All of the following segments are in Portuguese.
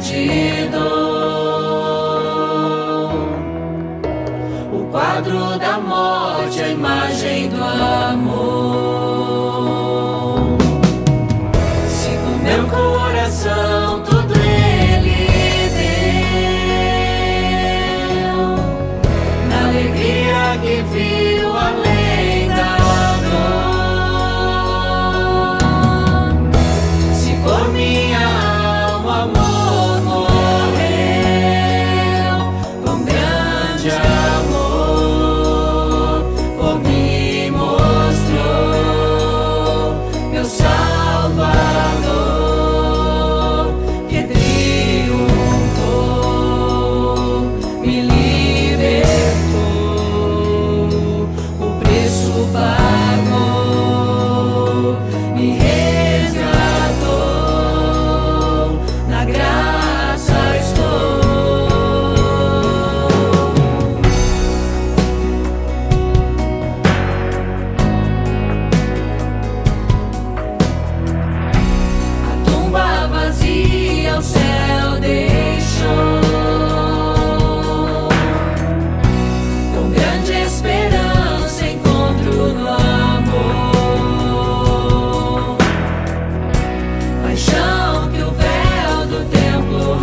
te dou. O quadro da morte, a imagem do amor. Se no meu coração tudo Ele deu, na alegria que viu além da dor. Se por minha alma amor morreu, com grande amor, por mim mostrou meu Salvador, que triunfou, me libertou, o preço pagou, me resgatou, na graça estou. A tumba vazia o céu deixou, com grande esperança encontro no amor. Paixão que o véu do templo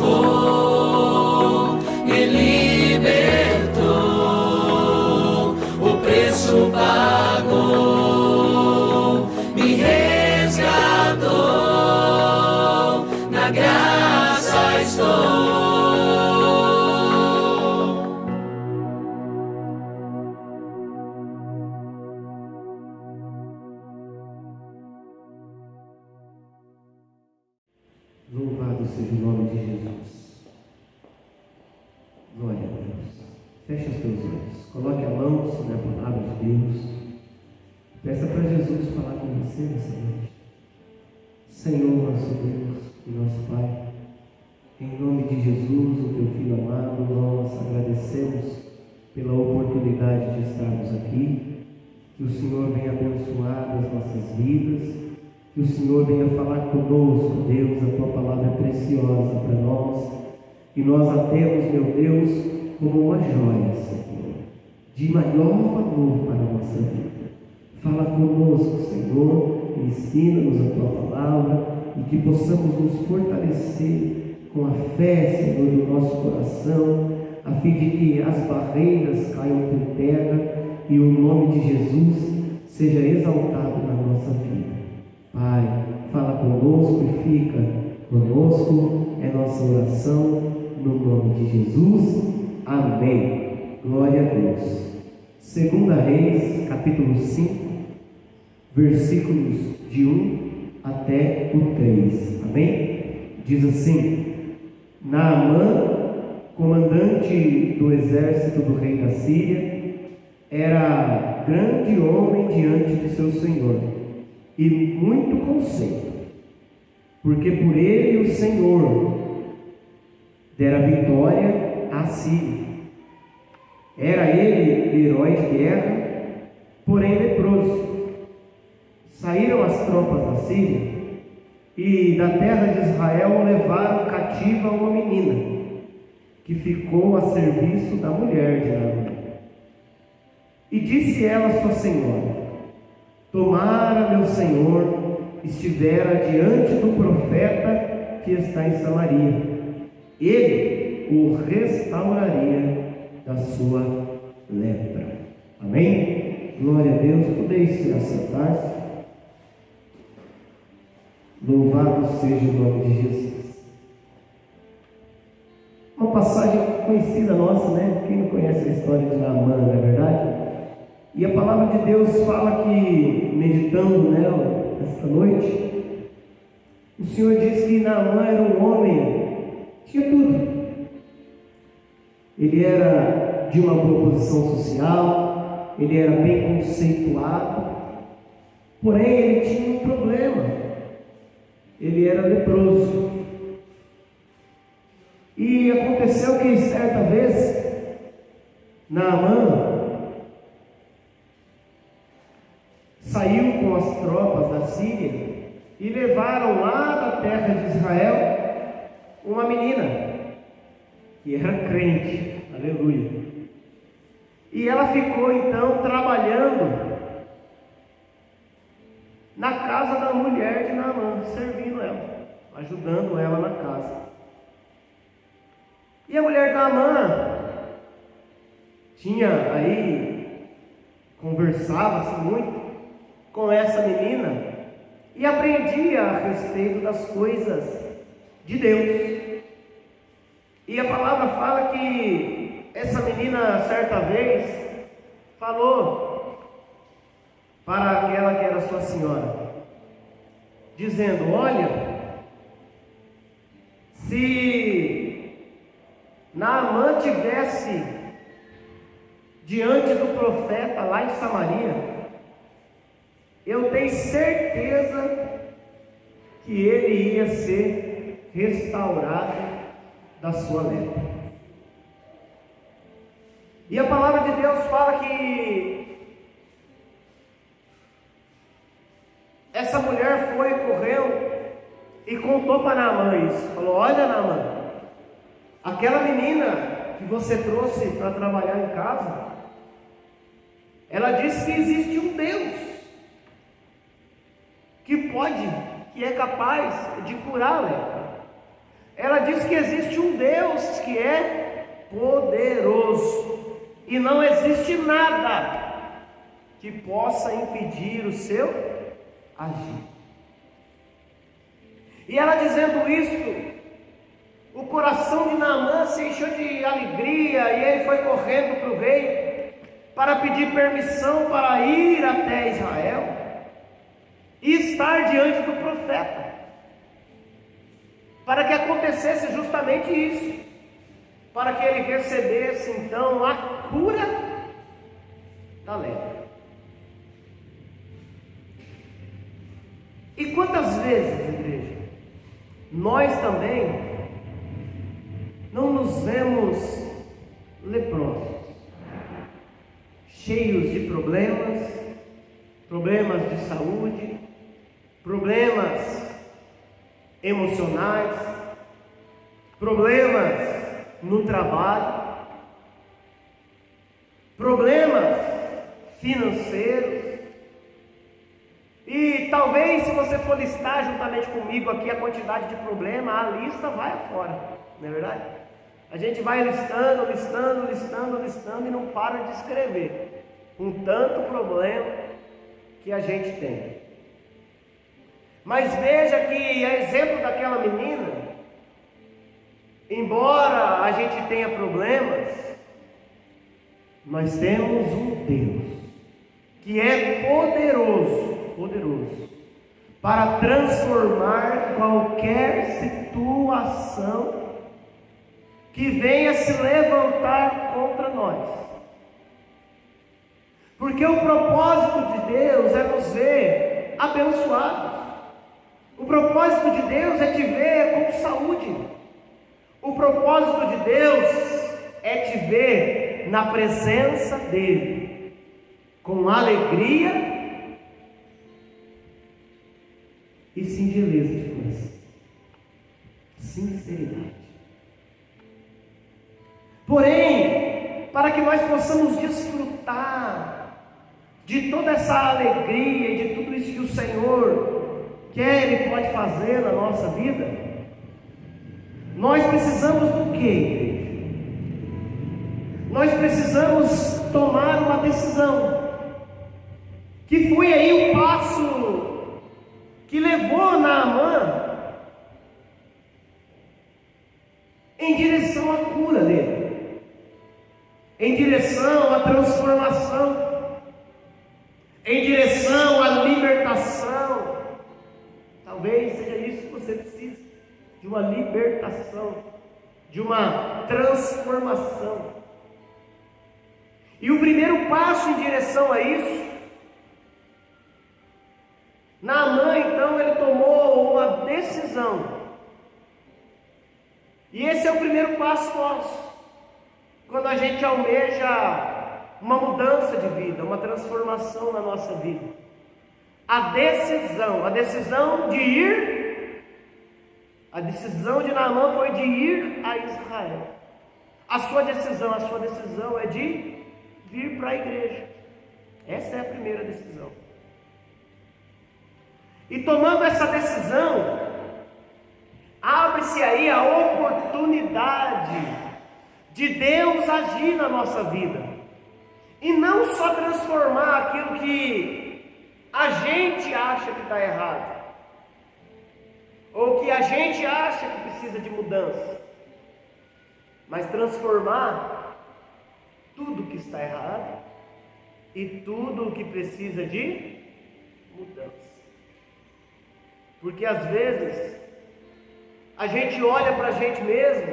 triunfou, me libertou, o preço pagou, me resgatou, na graça estou. Louvado seja o nome de Jesus. Glória a Deus. Feche os teus olhos. Coloque a mão sobre a palavra de Deus. Peça para Jesus falar com você nessa noite. Senhor, nosso Deus e nosso Pai, em nome de Jesus, o teu Filho amado, nós agradecemos pela oportunidade de estarmos aqui. Que o Senhor venha abençoar as nossas vidas. Que o Senhor venha falar conosco, Deus, a Tua palavra é preciosa para nós, e nós a temos, meu Deus, como uma joia, Senhor, de maior valor para a nossa vida. Fala conosco, Senhor, ensina-nos a Tua palavra, e que possamos nos fortalecer com a fé, Senhor, do nosso coração, a fim de que as barreiras caiam por terra, e o nome de Jesus seja exaltado na nossa vida. Pai, fala conosco e fica conosco, é nossa oração, no nome de Jesus, amém. Glória a Deus. 2 Reis, capítulo 5, versículos de 1 até o 3, amém? Diz assim: Naamã, comandante do exército do rei da Síria, era grande homem diante de seu senhor, e muito conceito, porque por ele o Senhor dera vitória à Síria. Era ele herói de guerra, porém leproso. Saíram as tropas da Síria e da terra de Israel levaram cativa uma menina, que ficou a serviço da mulher de Naamã. E disse ela à sua senhora: Tomara meu senhor estivera diante do profeta que está em Samaria, ele o restauraria da sua lepra. Amém? Glória a Deus. Podeis se assentar-se. Louvado seja o nome de Jesus. Uma passagem conhecida nossa, né? Quem não conhece a história de Naamã, não é verdade? E a palavra de Deus fala que, meditando nela esta noite, o Senhor diz que Naamã era um homem, tinha tudo. Ele era de uma boa posição social, ele era bem conceituado, porém ele tinha um problema, ele era leproso. E aconteceu que certa vez, Naamã saiu com as tropas da Síria e levaram lá da terra de Israel uma menina que era crente, aleluia. E ela ficou então trabalhando na casa da mulher de Naamã, servindo ela, ajudando ela na casa. E a mulher de Naamã tinha aí, conversava-se muito com essa menina e aprendia a respeito das coisas de Deus. E a palavra fala que essa menina certa vez falou para aquela que era sua senhora, dizendo: olha, se Naamã tivesse diante do profeta lá em Samaria, eu tenho certeza que ele ia ser restaurado da sua lepra. E a palavra de Deus fala que essa mulher foi, correu e contou para Naamã isso. Falou: olha, Naamã, aquela menina que você trouxe para trabalhar em casa, ela disse que existe um Deus que pode, que é capaz de curar a lepra. diz que existe um Deus que é poderoso, e não existe nada que possa impedir o seu agir. E ela dizendo isso, o coração de Naamã se encheu de alegria, e ele foi correndo para o rei para pedir permissão para ir até Israel e estar diante do profeta, para que acontecesse justamente isso, para que ele recebesse então a cura da lepra. E quantas vezes, igreja, nós também não nos vemos leprosos, cheios de problemas de saúde, problemas emocionais, problemas no trabalho, problemas financeiros. E talvez, se você for listar juntamente comigo aqui a quantidade de problemas, a lista vai afora, não é verdade? A gente vai listando e não para de escrever com tanto problema que a gente tem. Mas veja que, a exemplo daquela menina, embora a gente tenha problemas, nós temos um Deus que é poderoso para transformar qualquer situação que venha se levantar contra nós. Porque o propósito de Deus é nos ver abençoados. O propósito de Deus é te ver com saúde. O propósito de Deus é te ver na presença dEle, com alegria e singeleza de coração, sinceridade. Porém, para que nós possamos desfrutar de toda essa alegria e de tudo isso que o Senhor quer e pode fazer na nossa vida, nós precisamos do quê, igreja? Nós precisamos tomar uma decisão, que foi aí o passo que levou Naamã em direção à cura dele, em direção à transformação, em direção à libertação. Talvez seja isso que você precisa, de uma libertação, de uma transformação. E o primeiro passo em direção a isso, Naamã, então, ele tomou uma decisão. E esse é o primeiro passo nosso, quando a gente almeja uma mudança de vida, uma transformação na nossa vida. A decisão de ir, a decisão de Naamã foi de ir a Israel. A sua decisão é de vir para a igreja. Essa é a primeira decisão. E tomando essa decisão, abre-se aí a oportunidade de Deus agir na nossa vida. E não só transformar aquilo que a gente acha que está errado, ou que a gente acha que precisa de mudança, mas transformar tudo que está errado e tudo o que precisa de mudança. Porque às vezes a gente olha para a gente mesmo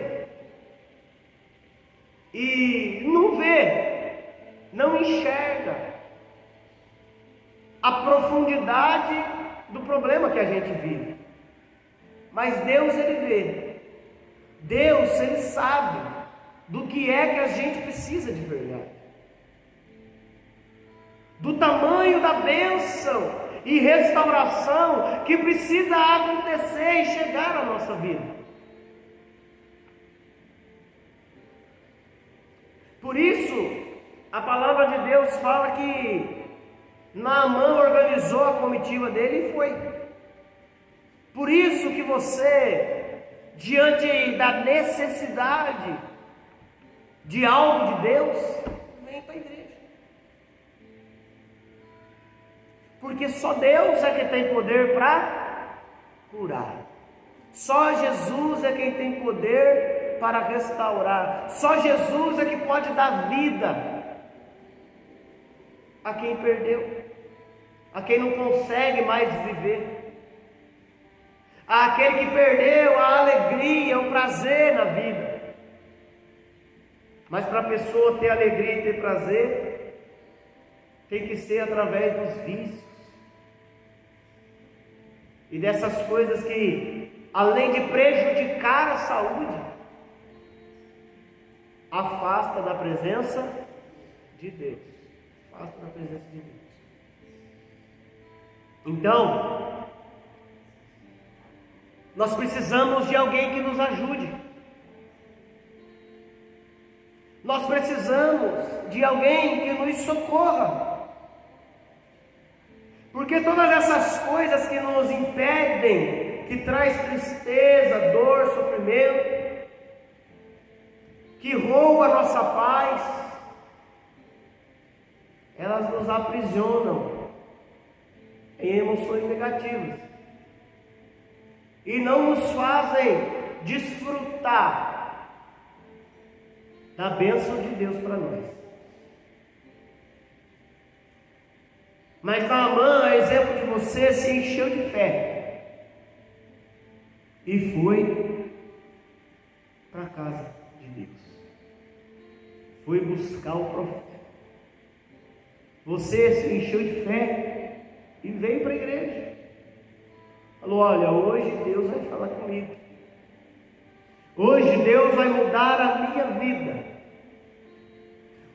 e não vê, não enxerga a profundidade do problema que a gente vive. Mas Deus, Ele vê. Deus, Ele sabe do que é que a gente precisa de verdade, do tamanho da bênção e restauração que precisa acontecer e chegar à nossa vida. Por isso, a palavra de Deus fala que Naamã organizou a comitiva dele e foi. Por isso que você, diante da necessidade de algo de Deus, vem para a igreja. Porque só Deus é quem tem poder para curar. Só Jesus é quem tem poder para restaurar. Só Jesus é que pode dar vida a quem perdeu, a quem não consegue mais viver, àquele que perdeu a alegria, o prazer na vida. Mas para a pessoa ter alegria e ter prazer, tem que ser através dos vícios e dessas coisas que, além de prejudicar a saúde, afasta da presença de Deus. Afasta da presença de Deus. Então, nós precisamos de alguém que nos ajude. Nós precisamos de alguém que nos socorra. Porque todas essas coisas que nos impedem, que traz tristeza, dor, sofrimento, que rouba a nossa paz, elas nos aprisionam em emoções negativas e não nos fazem desfrutar da bênção de Deus para nós. Mas Naamã, a exemplo de você, se encheu de fé e foi para a casa de Deus, foi buscar o profeta. Você se encheu de fé e veio para a igreja. Falou: olha, hoje Deus vai falar comigo. Hoje Deus vai mudar a minha vida.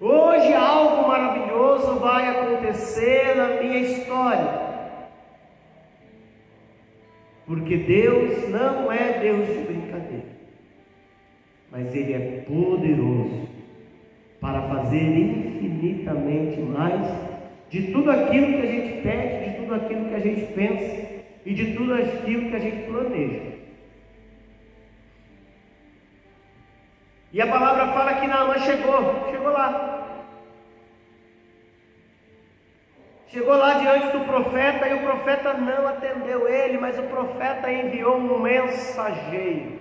Hoje algo maravilhoso vai acontecer na minha história. Porque Deus não é Deus de brincadeira, mas Ele é poderoso para fazer infinitamente mais de tudo aquilo que a gente pede, de tudo aquilo que a gente pensa e de tudo aquilo que a gente planeja. E a palavra fala que Naamã chegou lá. Chegou lá diante do profeta e o profeta não atendeu ele, mas o profeta enviou um mensageiro.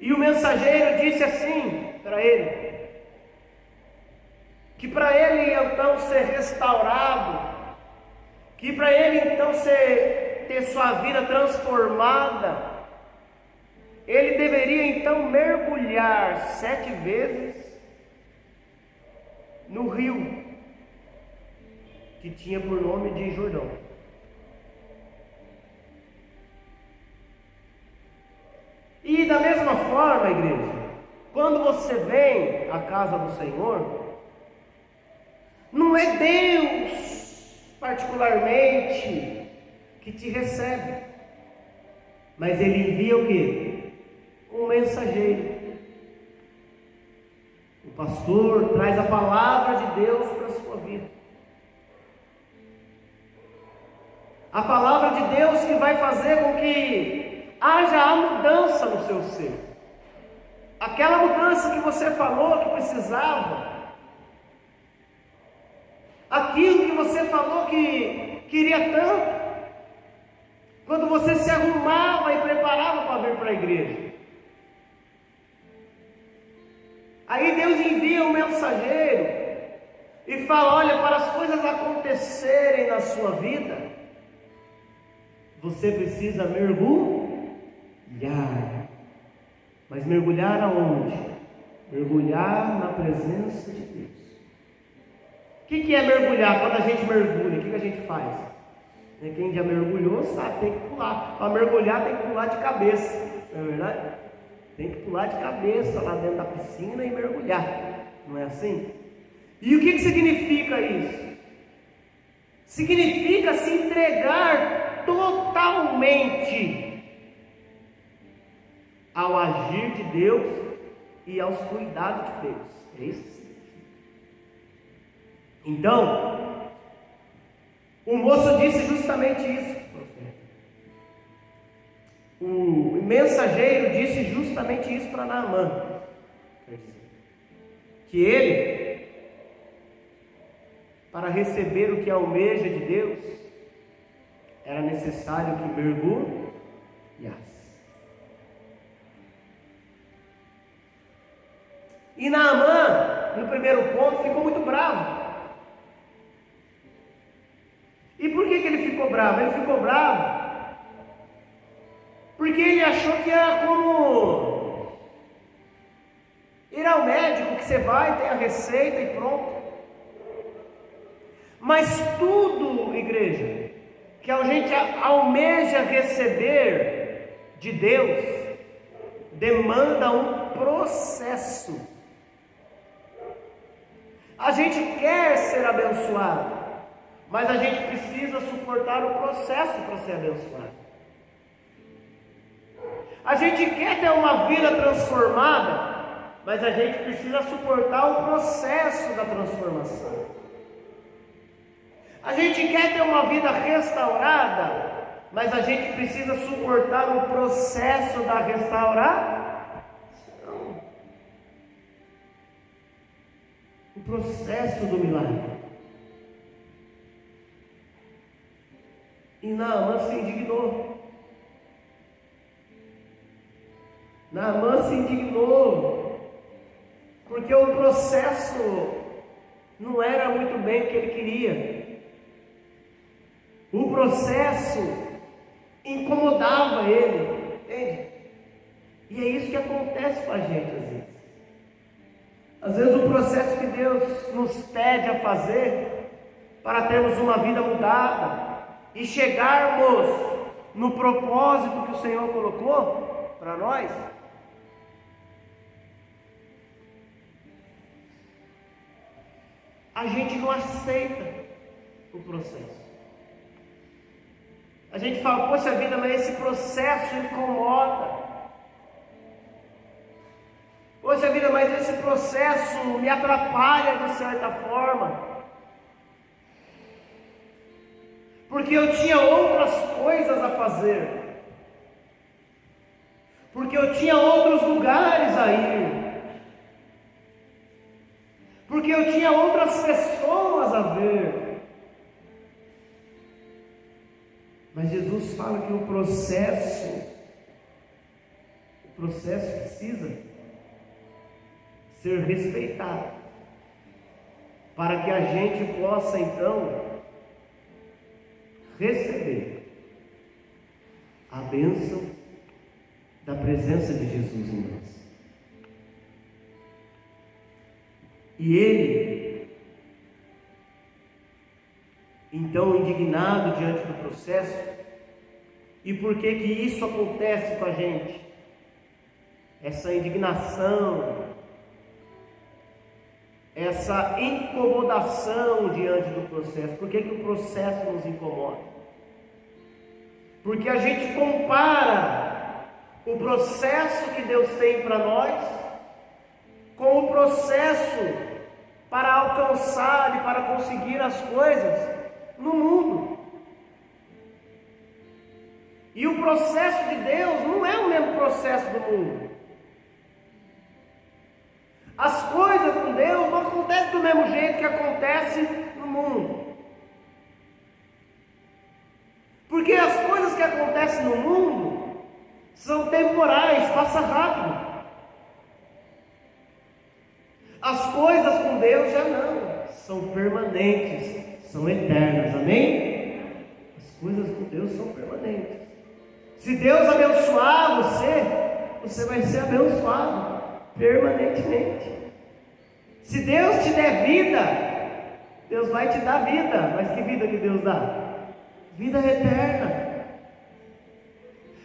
E o mensageiro disse assim para ele, que para ele então ser restaurado, que para ele então ter sua vida transformada, ele deveria então mergulhar 7 vezes no rio, que tinha por nome de Jordão. E da mesma forma, igreja, quando você vem à casa do Senhor, não é Deus particularmente que te recebe, mas Ele envia o quê? Um mensageiro. O pastor traz a palavra de Deus para a sua vida. A palavra de Deus que vai fazer com que haja a mudança no seu ser. Aquela mudança que você falou que precisava. Aquilo que você falou que queria tanto. Quando você se arrumava e preparava para vir para a igreja. Aí Deus envia um mensageiro e fala: olha, para as coisas acontecerem na sua vida, você precisa mergulhar. Mas mergulhar aonde? Mergulhar na presença de Deus. O que é mergulhar? Quando a gente mergulha, o que a gente faz? Quem já mergulhou sabe, tem que pular. Para mergulhar tem que pular de cabeça, não é verdade? Tem que pular de cabeça lá dentro da piscina e mergulhar, não é assim? E o que significa isso? Significa se entregar totalmente ao agir de Deus e aos cuidados de Deus. É isso que significa. Então, O moço disse justamente isso, profeta. O mensageiro disse justamente isso para Naamã. Quer dizer, que ele, para receber o que almeja de Deus, era necessário que mergulhasse. E Naamã, no primeiro ponto, ficou muito bravo. E por que ele ficou bravo? Ele ficou bravo porque ele achou que era como ir ao médico, que você vai, tem a receita e pronto. Mas tudo, igreja, que a gente almeja receber de Deus, demanda um processo. A gente quer ser abençoado, mas a gente precisa suportar o processo para ser abençoado. A gente quer ter uma vida transformada, mas a gente precisa suportar o processo da transformação. A gente quer ter uma vida restaurada, mas a gente precisa suportar o processo da restauração. O processo do milagre. E Naamã se indignou. Naamã se indignou, porque o processo não era muito bem o que ele queria. O processo incomodava ele, entende? E é isso que acontece com a gente às vezes. Às vezes o processo que Deus nos pede a fazer para termos uma vida mudada e chegarmos no propósito que o Senhor colocou para nós, a gente não aceita o processo. A gente fala, poxa vida, mas esse processo incomoda. Poxa vida, mas esse processo me atrapalha de certa forma. Porque eu tinha outras coisas a fazer. Porque eu tinha outros lugares a ir. Porque eu tinha outras pessoas a ver. Mas Jesus fala que o processo precisa ser respeitado, para que a gente possa então receber a bênção da presença de Jesus em nós. E ele, então indignado diante do processo, e por que que isso acontece com a gente? Essa indignação, essa incomodação diante do processo. Por que que o processo nos incomoda? Porque a gente compara o processo que Deus tem para nós com o processo para alcançar e para conseguir as coisas no mundo. E o processo de Deus não é o mesmo processo do mundo. As coisas com Deus não acontecem do mesmo jeito que acontece no mundo. Porque as coisas que acontecem no mundo são temporais, passa rápido. As coisas com Deus já não, são permanentes, são eternas, amém? As coisas com Deus são permanentes. Se Deus abençoar você vai ser abençoado permanentemente. Se Deus te der vida, Deus vai te dar vida. Mas que vida que Deus dá? Vida eterna.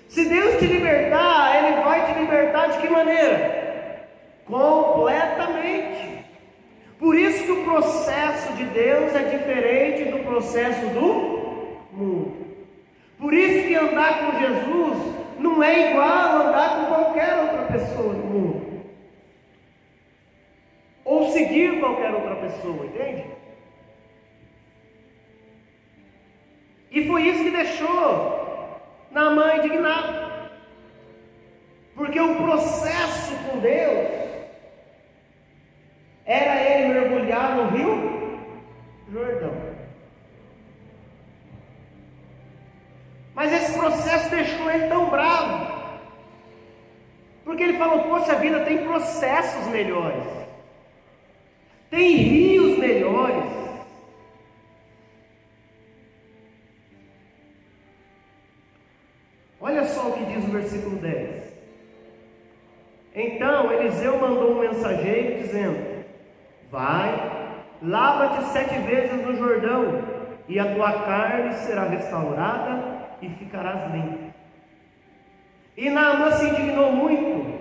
Se Deus te libertar, Ele vai te libertar de que maneira? Completamente. Por isso que o processo de Deus é diferente do processo do mundo. Por isso que andar com Jesus não é igual a andar com qualquer outra pessoa no mundo. Ou seguir qualquer outra pessoa, entende? E foi isso que deixou Naamã indignado. Porque o processo com Deus era ele mergulhar no rio Jordão. Mas esse processo deixou ele tão bravo. Porque ele falou, poxa vida, tem processos melhores. Tem rios melhores. Olha só o que diz o versículo 10. Então Eliseu mandou um mensageiro dizendo: vai, lava-te 7 vezes no Jordão, e a tua carne será restaurada e ficarás limpo. E Naamã se indignou muito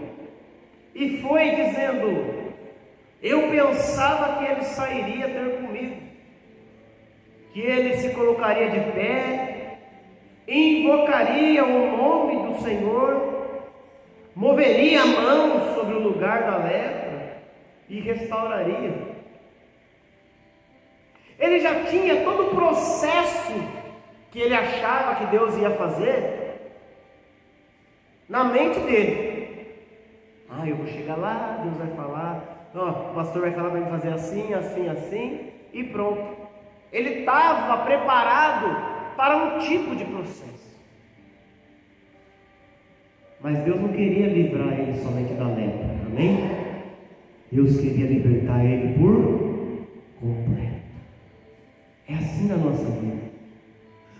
e foi dizendo: eu pensava que ele sairia ter comigo, que ele se colocaria de pé, invocaria o nome do Senhor, moveria a mão sobre o lugar da lepra e restauraria. Ele já tinha todo o processo que ele achava que Deus ia fazer na mente dele. Eu vou chegar lá, Deus vai falar, o pastor vai falar para mim fazer assim, assim, assim, e pronto. Ele estava preparado para um tipo de processo. Mas Deus não queria livrar ele somente da lepra, amém? Deus queria libertar ele por completo. É assim na nossa vida.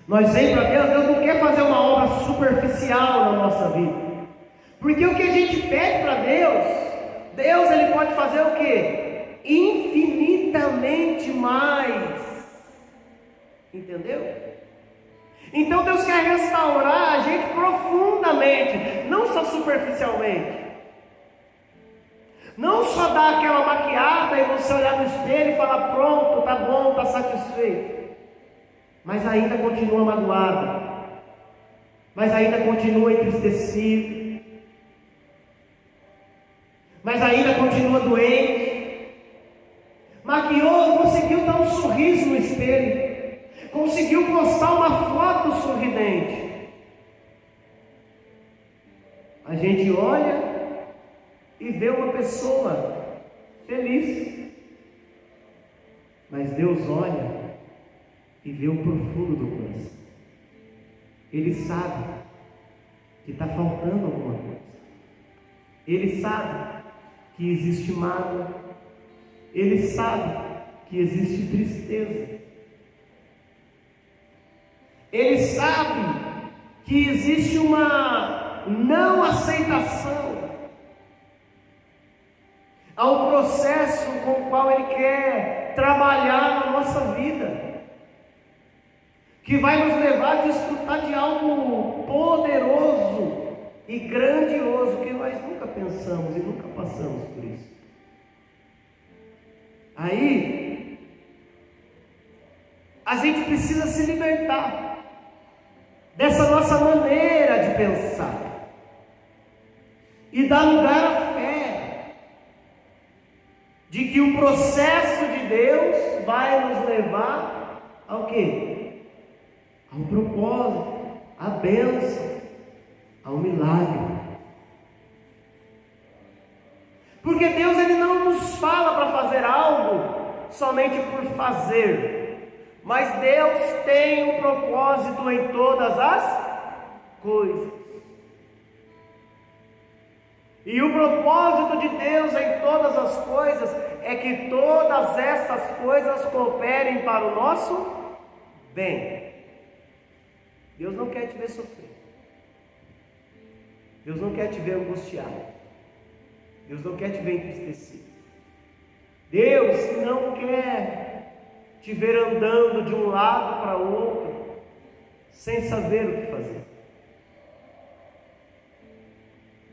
Nós vemos para Deus, Deus não quer fazer uma obra superficial na nossa vida. Porque o que a gente pede para Deus, Deus ele pode fazer o quê? Infinitamente mais. Entendeu? Então Deus quer restaurar a gente profundamente, não só superficialmente. Não só dar aquela maquiada e você olhar no espelho e falar, pronto, tá bom, tá satisfeito. Mas ainda continua magoado. Mas ainda continua entristecido. Mas ainda continua doente. Maquiou, conseguiu dar um sorriso no espelho. Conseguiu postar uma foto sorridente. A gente olha e vê uma pessoa feliz. Mas Deus olha e vê o profundo do coração. Ele sabe que está faltando alguma coisa. Ele sabe que existe mágoa. Ele sabe que existe tristeza. Ele sabe que existe uma não aceitação ao processo com o qual Ele quer trabalhar na nossa vida, que vai nos levar a desfrutar de algo poderoso e grandioso que nós nunca pensamos e nunca passamos por isso. Aí a gente precisa se libertar dessa nossa maneira de pensar e dar lugar à fé de que o processo de Deus vai nos levar ao quê? Ao propósito, à bênção, ao milagre. Porque Deus ele não nos fala para fazer algo somente por fazer. Mas Deus tem um propósito em todas as coisas. E o propósito de Deus em todas as coisas é que todas essas coisas cooperem para o nosso bem. Deus não quer te ver sofrer. Deus não quer te ver angustiado. Deus não quer te ver entristecido. Deus não quer te ver andando de um lado para o outro, sem saber o que fazer.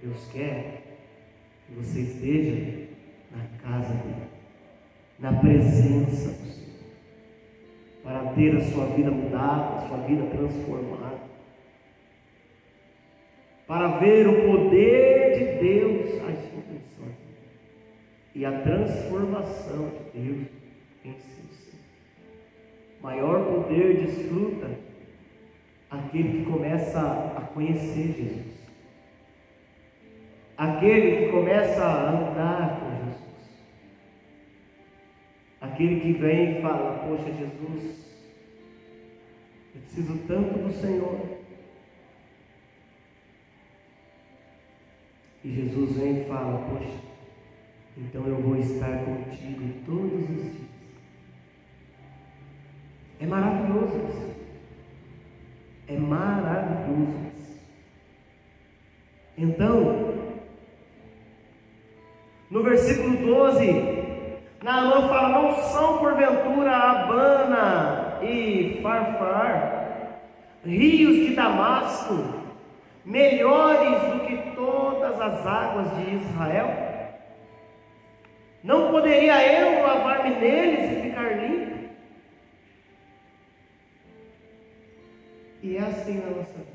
Deus quer que você esteja na casa dele, na presença do Senhor, para ter a sua vida mudada, a sua vida transformada, para ver o poder de Deus agindo em sua vida e a transformação de Deus em si. Maior poder desfruta aquele que começa a conhecer Jesus, aquele que começa a andar com Jesus, aquele que vem e fala: poxa, Jesus, eu preciso tanto do Senhor. E Jesus vem e fala: poxa, então eu vou estar contigo todos os dias. É maravilhoso isso. É maravilhoso isso. Então, no versículo 12, Naamã fala: não são porventura Abana e Farfar, rios de Damasco, melhores do que todas as águas de Israel? Não poderia eu lavar-me neles e ficar limpo? E é assim na nossa vida.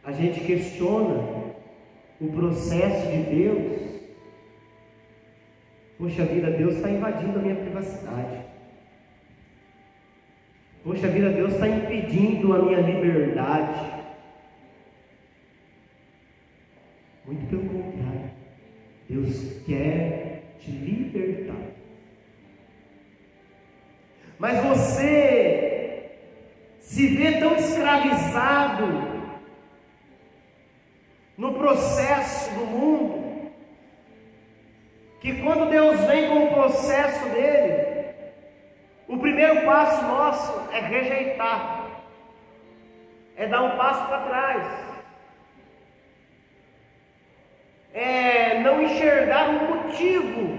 A gente questiona o processo de Deus. Poxa vida, Deus está invadindo a minha privacidade. Poxa vida, Deus está impedindo a minha liberdade. Muito pelo contrário, Deus quer te libertar. Mas você se vê tão escravizado no processo do mundo, que quando Deus vem com o processo dele, o primeiro passo nosso é rejeitar, é dar um passo para trás, é não enxergar um motivo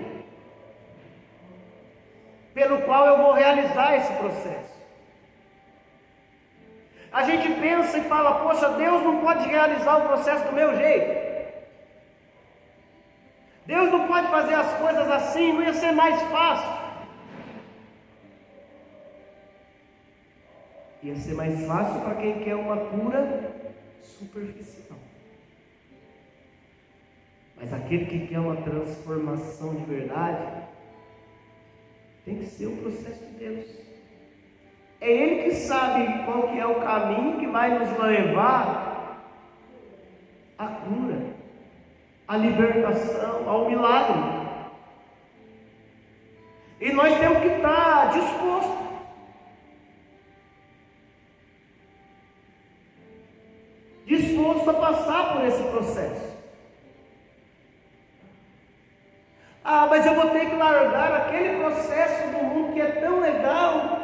pelo qual eu vou realizar esse processo. A gente pensa e fala: poxa, Deus não pode realizar o processo do meu jeito. Deus não pode fazer as coisas assim, não ia ser mais fácil. Ia ser mais fácil para quem quer uma cura superficial. Mas aquele que quer uma transformação de verdade, tem que ser o processo de Deus. É Ele que sabe qual que é o caminho que vai nos levar à cura, à libertação, ao milagre. E nós temos que estar dispostos. Disposto a passar por esse processo. Ah, mas eu vou ter que largar aquele processo do mundo que é tão legal,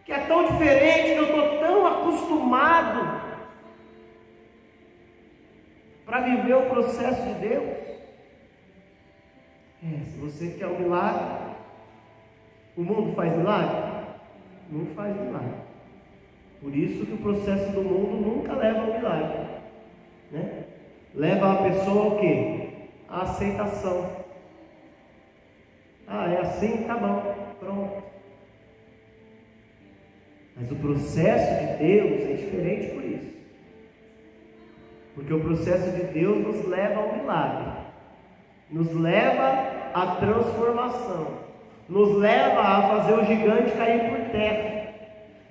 que é tão diferente, que eu estou tão acostumado para viver o processo de Deus. Se você quer um milagre, o mundo faz milagre? Não faz milagre. Por isso que o processo do mundo nunca leva ao milagre, né? Leva a pessoa ao quê? A aceitação. Ah, é assim? Tá bom, pronto. Mas o processo de Deus é diferente por isso. Porque o processo de Deus nos leva ao milagre, nos leva à transformação, nos leva a fazer o gigante cair por terra,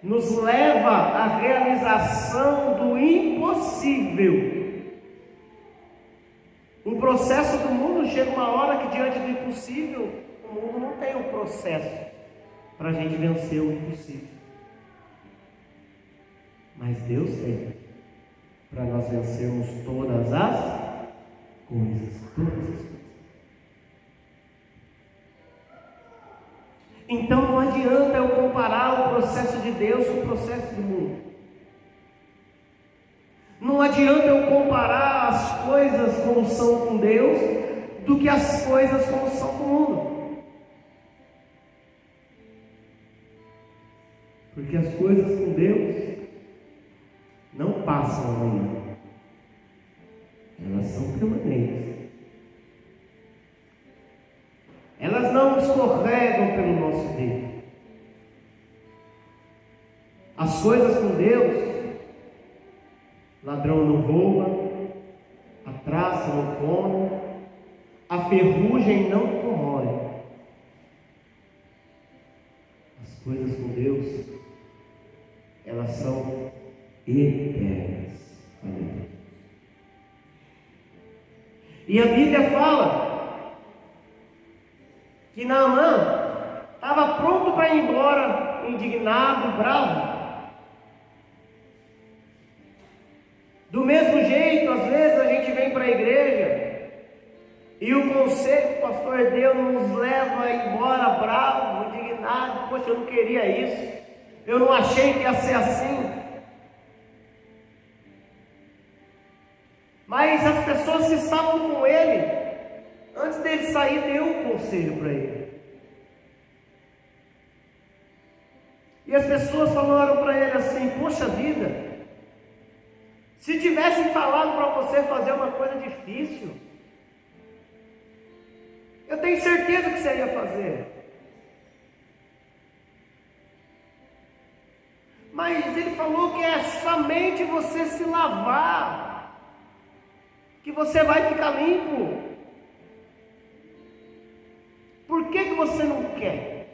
nos leva à realização do impossível. O processo do mundo chega uma hora que, diante do impossível, o mundo não tem um processo para a gente vencer o impossível. Mas Deus tem, para nós vencermos todas as coisas. Então não adianta eu comparar o processo de Deus com o processo do mundo. Não adianta eu comparar as coisas como são com Deus do que as coisas como são com o mundo. Porque as coisas com Deus não passam amanhã, elas são permanentes. Elas não escorregam pelo nosso dedo. As coisas com Deus, ladrão não rouba, a traça não come, a ferrugem não corrói. As coisas com Deus elas são eternas. Aleluia. E a Bíblia fala que Naamã estava pronto para ir embora, indignado, bravo. Do mesmo jeito, às vezes a gente vem para a igreja e o conselho que o pastor deu nos leva a ir embora bravo, indignado. Poxa, eu não queria isso, eu não achei que ia ser assim. Mas as pessoas que estavam com ele, antes dele sair, deu um conselho para ele. E as pessoas falaram para ele assim: poxa vida, se tivessem falado para você fazer uma coisa difícil, eu tenho certeza que você ia fazer. Mas ele falou que é somente você se lavar, que você vai ficar limpo. Por que você não quer?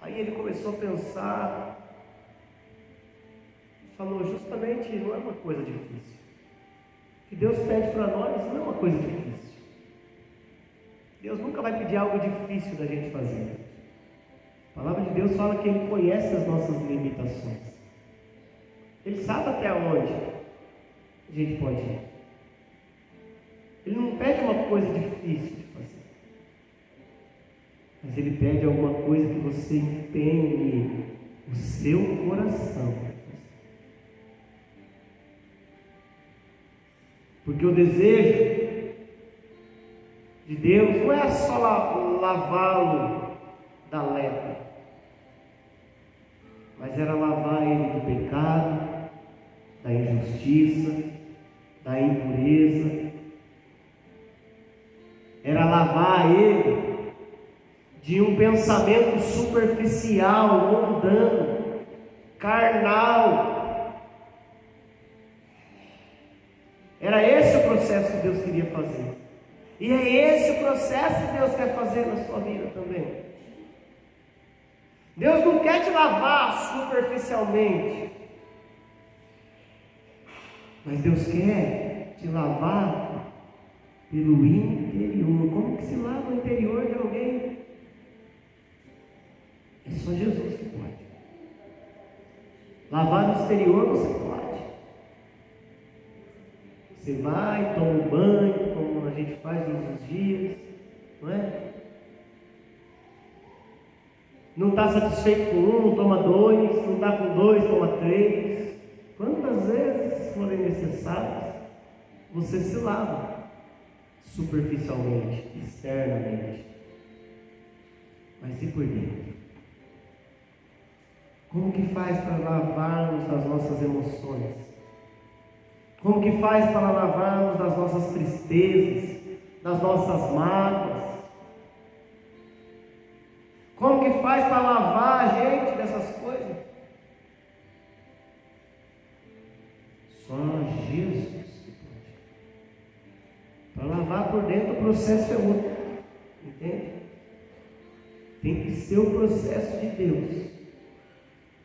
Aí ele começou a pensar. Falou: justamente não é uma coisa difícil. O que Deus pede para nós não é uma coisa difícil. Deus nunca vai pedir algo difícil da gente fazer. A palavra de Deus fala que Ele conhece as nossas limitações. Ele sabe até onde a gente pode ir. Ele não pede uma coisa difícil de fazer, mas Ele pede alguma coisa que você empenhe o seu coração. Porque o desejo de Deus não é só lavá-lo da lepra, mas era lavar ele do pecado, da injustiça, da impureza. Era lavar ele de um pensamento superficial, mundano, carnal. Era esse o processo que Deus queria fazer. E é esse o processo que Deus quer fazer na sua vida também. Deus não quer te lavar superficialmente, mas Deus quer te lavar pelo interior. Como que se lava o interior de alguém? É só Jesus que pode. Lavar no exterior você pode. Você vai, toma um banho, como a gente faz todos os dias, não é? Não está satisfeito com um, toma dois. Não está com dois, toma três. Quantas vezes forem necessárias, você se lava superficialmente, externamente. Mas e por dentro? Como que faz para lavarmos das nossas emoções? Como que faz para lavarmos das nossas tristezas, das nossas mágoas? Como que faz para lavar a gente dessas coisas? Só Jesus que pode. Para lavar por dentro, o processo é outro. Entende? Tem que ser o processo de Deus.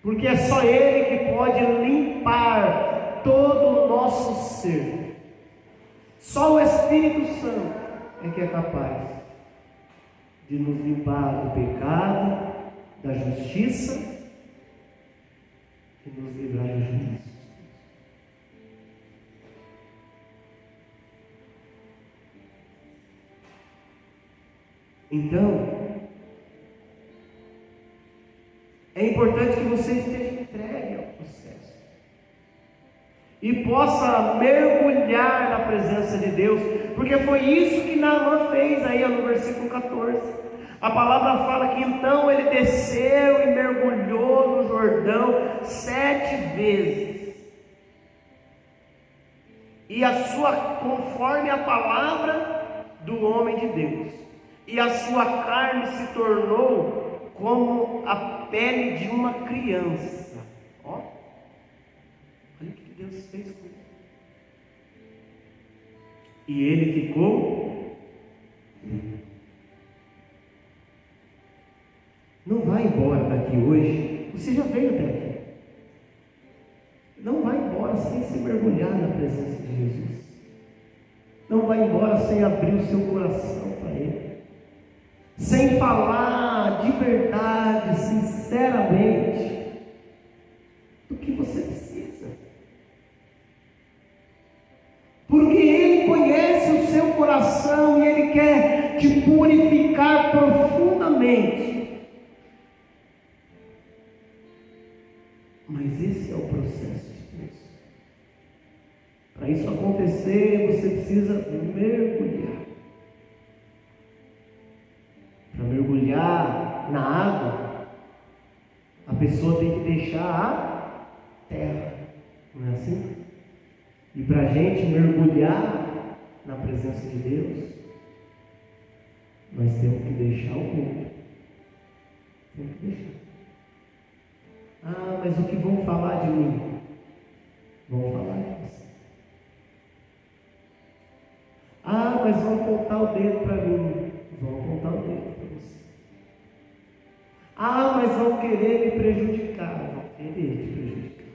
Porque é só Ele que pode limpar todo o nosso ser. Só o Espírito Santo é que é capaz de nos limpar do pecado, da justiça e nos livrar do juízo. Então, é importante que você esteja entregue ao processo e possa mergulhar na presença de Deus, porque foi isso que Naamã fez aí no versículo 14. A palavra fala que então ele desceu e mergulhou no Jordão 7 vezes. E conforme a palavra do homem de Deus, e a sua carne se tornou como a pele de uma criança. Ó, olha o que Deus fez com ele. E ele ficou limpo. Não vai vai embora daqui hoje, você já veio até aqui. Não vai embora sem se mergulhar na presença de Jesus. Não vai embora sem abrir o seu coração para Ele. Sem falar de verdade, sinceramente, do que você precisa. Porque Ele conhece o seu coração e Ele quer te purificar profundamente. Mas esse é o processo de Deus. Para isso acontecer, você precisa mergulhar. Para mergulhar na água, a pessoa tem que deixar a terra. Não é assim? E para a gente mergulhar na presença de Deus, nós temos que deixar o mundo. Temos que deixar. Ah, mas o que vão falar de mim? Vão falar de você. Ah, mas vão apontar o dedo para mim. Vão apontar o dedo para você. Ah, mas vão querer me prejudicar. Vão querer te prejudicar.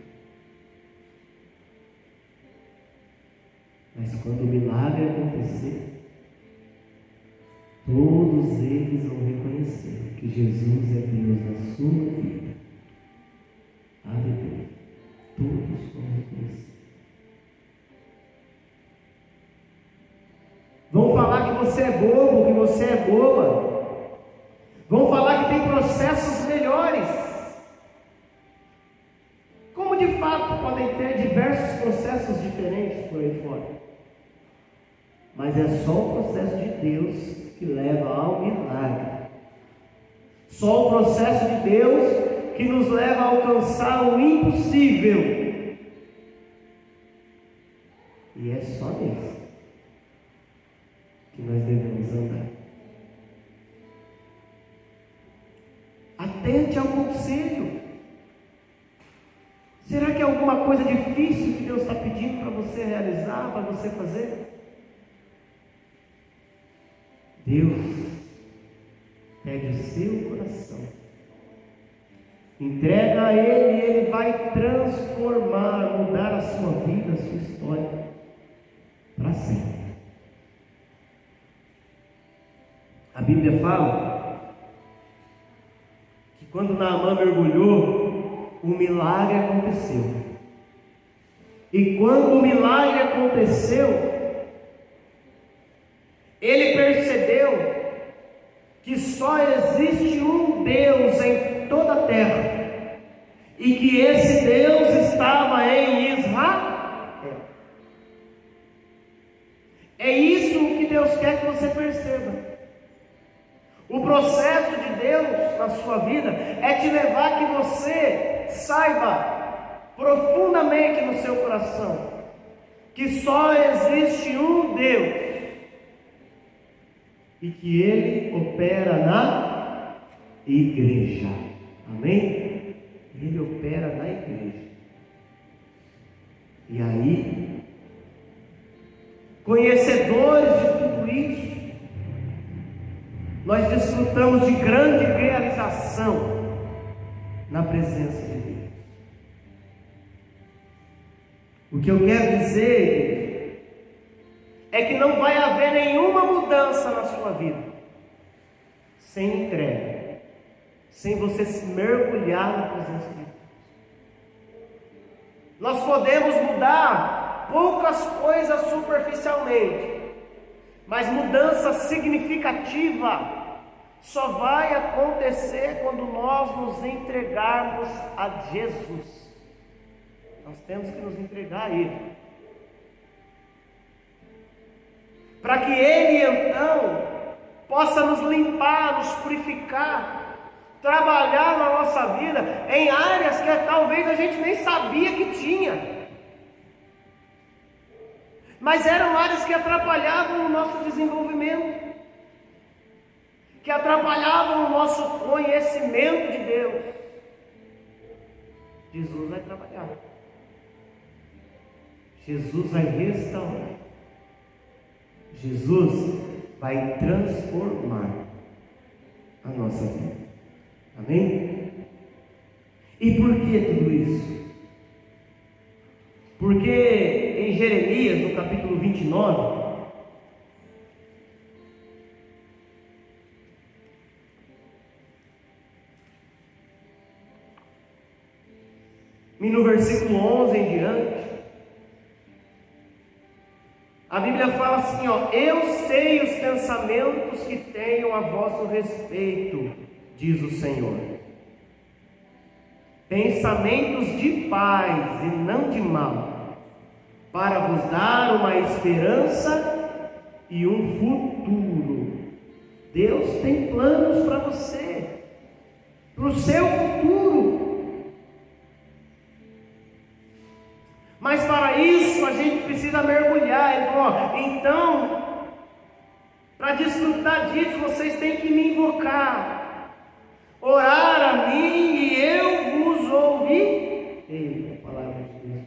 Mas quando o milagre acontecer, todos eles vão reconhecer que Jesus é Deus na sua vida. Aleluia. Todos vão reconhecer. Vão falar que você é bobo, que você é boba. Vão falar que tem processos melhores. Como de fato podem ter diversos processos diferentes por aí fora. Mas é só o processo de Deus que leva ao milagre. Só o processo de Deus que nos leva a alcançar o impossível. E é só nesse que nós devemos andar. Atente ao conselho. Será que é alguma coisa difícil que Deus está pedindo para você realizar, para você fazer? Deus pede o seu coração. Entrega a Ele e Ele vai transformar, mudar a sua vida, a sua história para sempre. A Bíblia fala que quando Naamã mergulhou, um milagre aconteceu. E quando o milagre aconteceu, ele percebeu que só existe um Deus em toda a terra, e que esse Deus estava em Israel. É isso que Deus quer que você perceba. O processo de Deus na sua vida é te levar a que você saiba profundamente no seu coração que só existe um Deus e que Ele opera na igreja. Amém? Ele opera na igreja. E aí, conhecedores de tudo isso, nós desfrutamos de grande realização na presença de Deus. O que eu quero dizer é que não vai haver nenhuma mudança na sua vida sem entrega, sem você se mergulhar na presença de Deus. Nós podemos mudar poucas coisas superficialmente, mas mudança significativa só vai acontecer quando nós nos entregarmos a Jesus. Nós temos que nos entregar a Ele, para que Ele então possa nos limpar, nos purificar, trabalhar na nossa vida em áreas que talvez a gente nem sabia que tinha, mas eram áreas que atrapalhavam o nosso desenvolvimento, que atrapalhavam o nosso conhecimento de Deus. Jesus vai trabalhar, Jesus vai restaurar, Jesus vai transformar a nossa vida. Amém? E por que tudo isso? Porque em Jeremias, no capítulo 29, e no versículo 11 em diante, a Bíblia fala assim, ó: eu sei os pensamentos que tenho a vosso respeito, diz o Senhor, pensamentos de paz e não de mal, para vos dar uma esperança e um futuro. Deus tem planos para você, para o seu futuro. Mas para isso a gente precisa mergulhar. Ele falou: então, para desfrutar disso, vocês têm que me invocar, orar a mim e eu vos ouvirei. A palavra de Deus.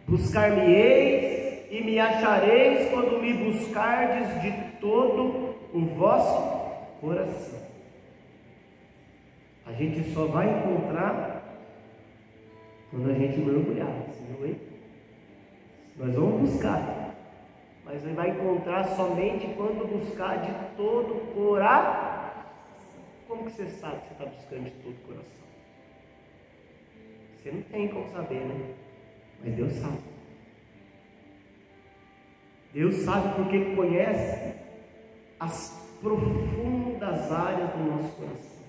Buscar-me-eis e me achareis quando me buscardes de todo o vosso coração. A gente só vai encontrar quando a gente mergulhar, senão nós vamos buscar, mas você vai encontrar somente quando buscar de todo o coração. Como que você sabe que você está buscando de todo o coração? Você não tem como saber, né? Mas Deus sabe. Deus sabe porque Ele conhece as profundas áreas do nosso coração,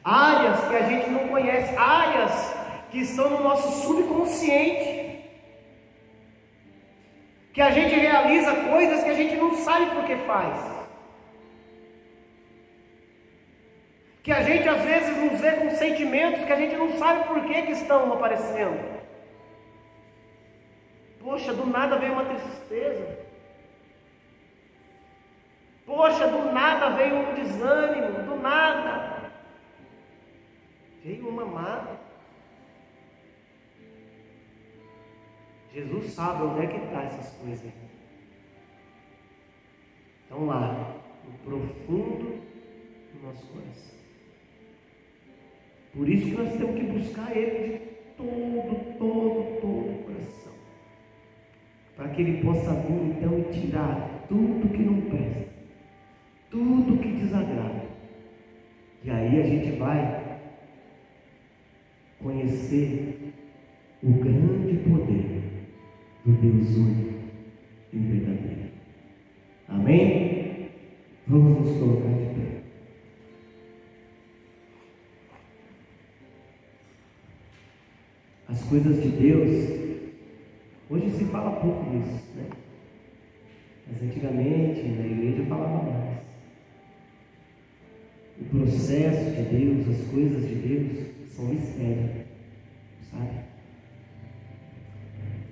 áreas que a gente não conhece, áreas que estão no nosso subconsciente, que a gente realiza coisas que a gente não sabe por que faz, que a gente às vezes nos vê com sentimentos que a gente não sabe por que estão aparecendo. Poxa, do nada veio uma tristeza, poxa, do nada veio um desânimo, do nada veio uma mágoa. Jesus sabe onde é que está essas coisas. Estão lá, no profundo do nosso coração. Por isso que nós temos que buscar Ele de todo o coração, para que Ele possa vir então e tirar tudo que não presta, tudo que desagrada. E aí a gente vai conhecer o grande poder do Deus único e verdadeiro. Amém? Vamos nos colocar de pé. As coisas de Deus, hoje se fala pouco disso, né? Mas antigamente na igreja falava mais. O processo de Deus, as coisas de Deus são mistério, sabe?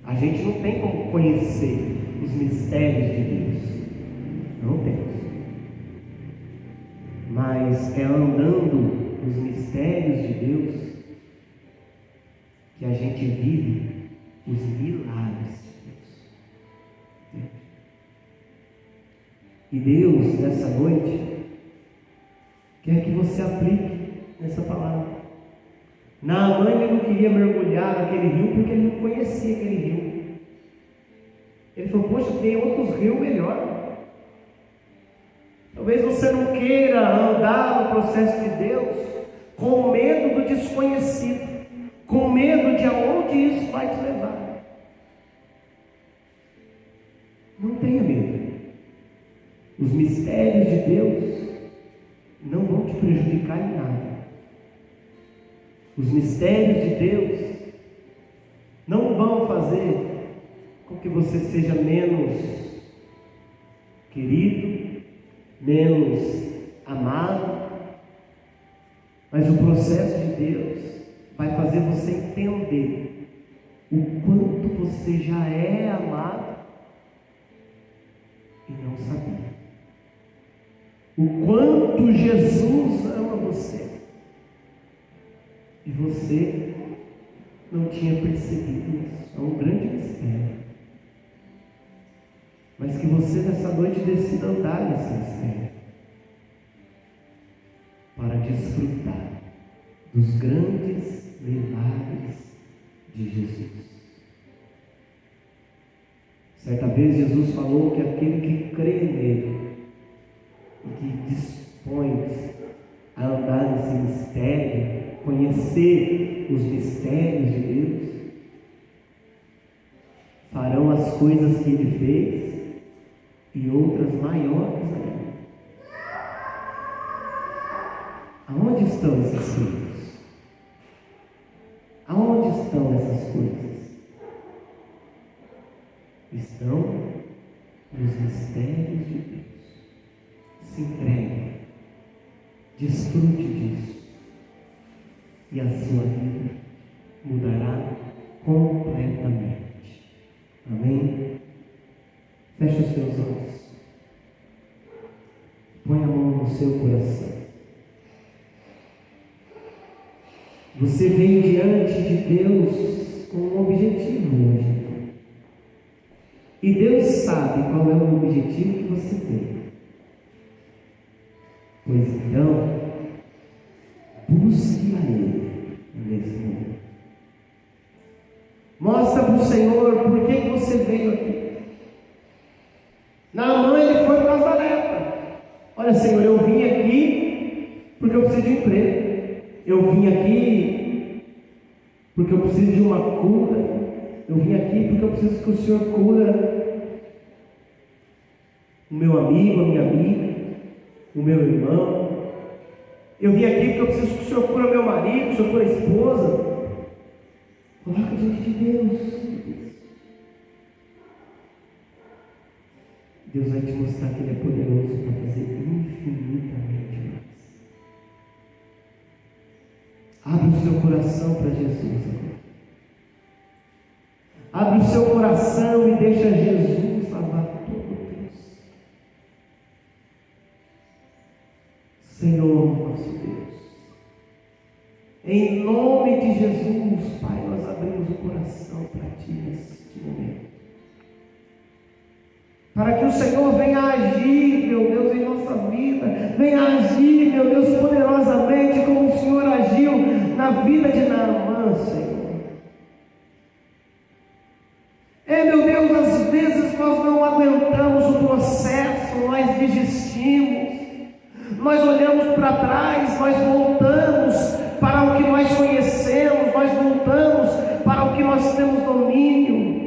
A gente não tem como conhecer os mistérios de Deus, não temos. Mas é andando nos mistérios de Deus que a gente vive os milagres de Deus. E Deus, nessa noite, quer que você aplique nessa palavra. Naamã ele não queria mergulhar naquele rio porque ele não conhecia aquele rio. Ele falou: poxa, tem outros rios melhor. Talvez você não queira andar no processo de Deus com medo do desconhecido, com medo de aonde isso vai te levar. Não tenha medo. Os mistérios de Deus não vão te prejudicar em nada. Os mistérios de Deus não vão fazer com que você seja menos querido, menos amado, mas o processo de Deus vai fazer você entender o quanto você já é amado e não sabia, o quanto Jesus ama você e você não tinha percebido isso. É um grande mistério, mas que você nessa noite decida andar nesse mistério, para desfrutar dos grandes milagres de Jesus. Certa vez Jesus falou que aquele que crê nele e que dispõe a andar nesse mistério, conhecer os mistérios de Deus, farão as coisas que ele fez e outras maiores ainda. Aonde estão esses filhos? Aonde estão essas coisas? Estão nos mistérios de Deus. Se entregue, desfrute disso, e a sua vida mudará completamente. Amém? Feche os teus olhos. Põe a mão no seu coração. Você vem diante de Deus com um objetivo hoje. E Deus sabe qual é o objetivo que você tem. Pois então, busque a Ele nesse momento. Mostra para o Senhor por que você veio aqui. Naamã, ele foi por causa da lepra. Olha, Senhor, eu vim aqui porque eu preciso de emprego. Eu vim aqui porque eu preciso de uma cura. Eu vim aqui porque eu preciso que o Senhor cura o meu amigo, a minha amiga, o meu irmão. Eu vim aqui porque eu preciso que o Senhor cura meu marido, que o Senhor cura a esposa. Coloca diante de Deus. Deus vai te mostrar que Ele é poderoso para fazer infinitamente mais. Abre o seu coração para Jesus agora. Abre o seu coração e deixa Jesus lavar todo o teu ser. Senhor, nosso Deus, em nome de Jesus, Pai, nós abrimos o coração para Ti neste momento. Para que o Senhor venha agir, meu Deus, em nossa vida. Venha agir, meu Deus, poderosamente, como o Senhor agiu na vida de Naamã, Senhor. Meu Deus, às vezes nós não aguentamos o processo, nós desistimos. Nós olhamos para trás, nós voltamos para o que nós conhecemos, nós voltamos para o que nós temos domínio.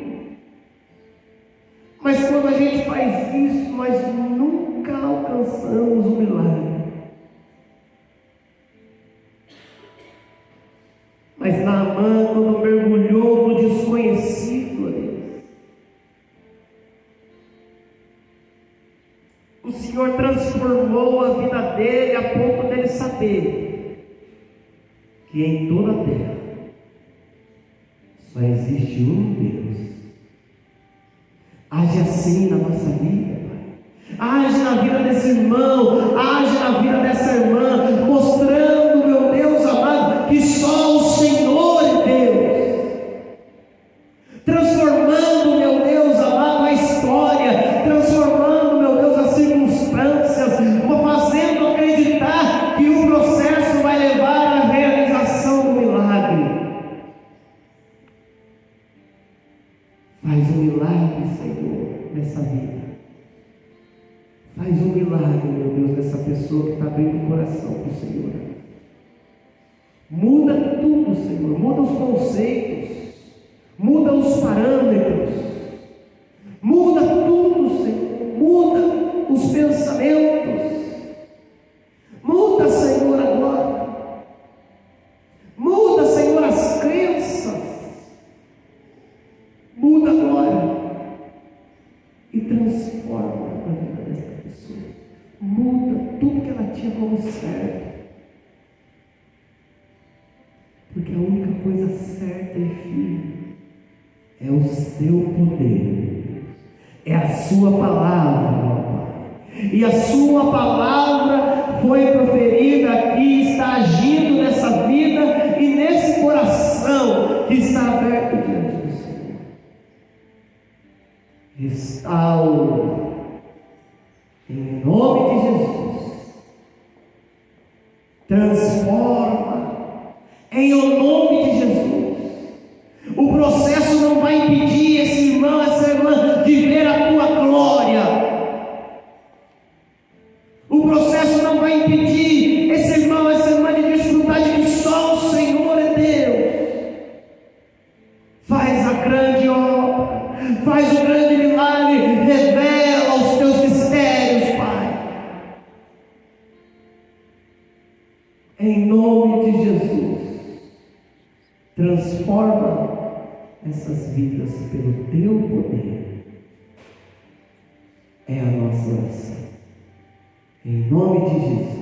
Mas quando a gente faz isso, nós nunca alcançamos o milagre. Mas Naamã, quando mergulhou no desconhecido, Deus, o Senhor transformou a vida dele a ponto dele saber que em toda a terra só existe um Deus. Age assim na nossa vida, Pai. Age na vida desse irmão, age na vida dessa irmã, mostrando, meu Deus amado, que só o Senhor é Deus. Transformando, meu Deus amado, a história, transformando, meu Deus, as circunstâncias, fazendo acreditar que o processo vai levar à realização do milagre. Faz um milagre, Senhor, nessa vida. Faz um milagre, meu Deus, nessa pessoa que está abrindo o coração para o Senhor. Muda tudo, Senhor. Muda os conceitos. Muda os parâmetros. Muda tudo, Senhor. Muda os pensamentos. Muda, Senhor, agora. Muda, Senhor, as crenças. Muda agora e transforma a vida dessa pessoa. Muda tudo que ela tinha como certo. Porque a única coisa certa e firme é o seu poder, é a sua palavra, meu Pai. E a sua palavra foi proferida aqui, está agindo nessa vida e nesse coração que está aberto diante do Senhor. Restaura em nome de Jesus Transforma. Em o nome de Jesus. O processo não vai impedir esse irmão, essa irmã de ver a tua glória. O processo não vai impedir esse irmão, essa irmã de desfrutar de que só o Senhor é Deus. Faz a grande obra, faz o grande milagre, revela os teus mistérios, Pai. Em nome de Jesus, transforma essas vidas pelo teu poder. É a nossa oração. Em nome de Jesus.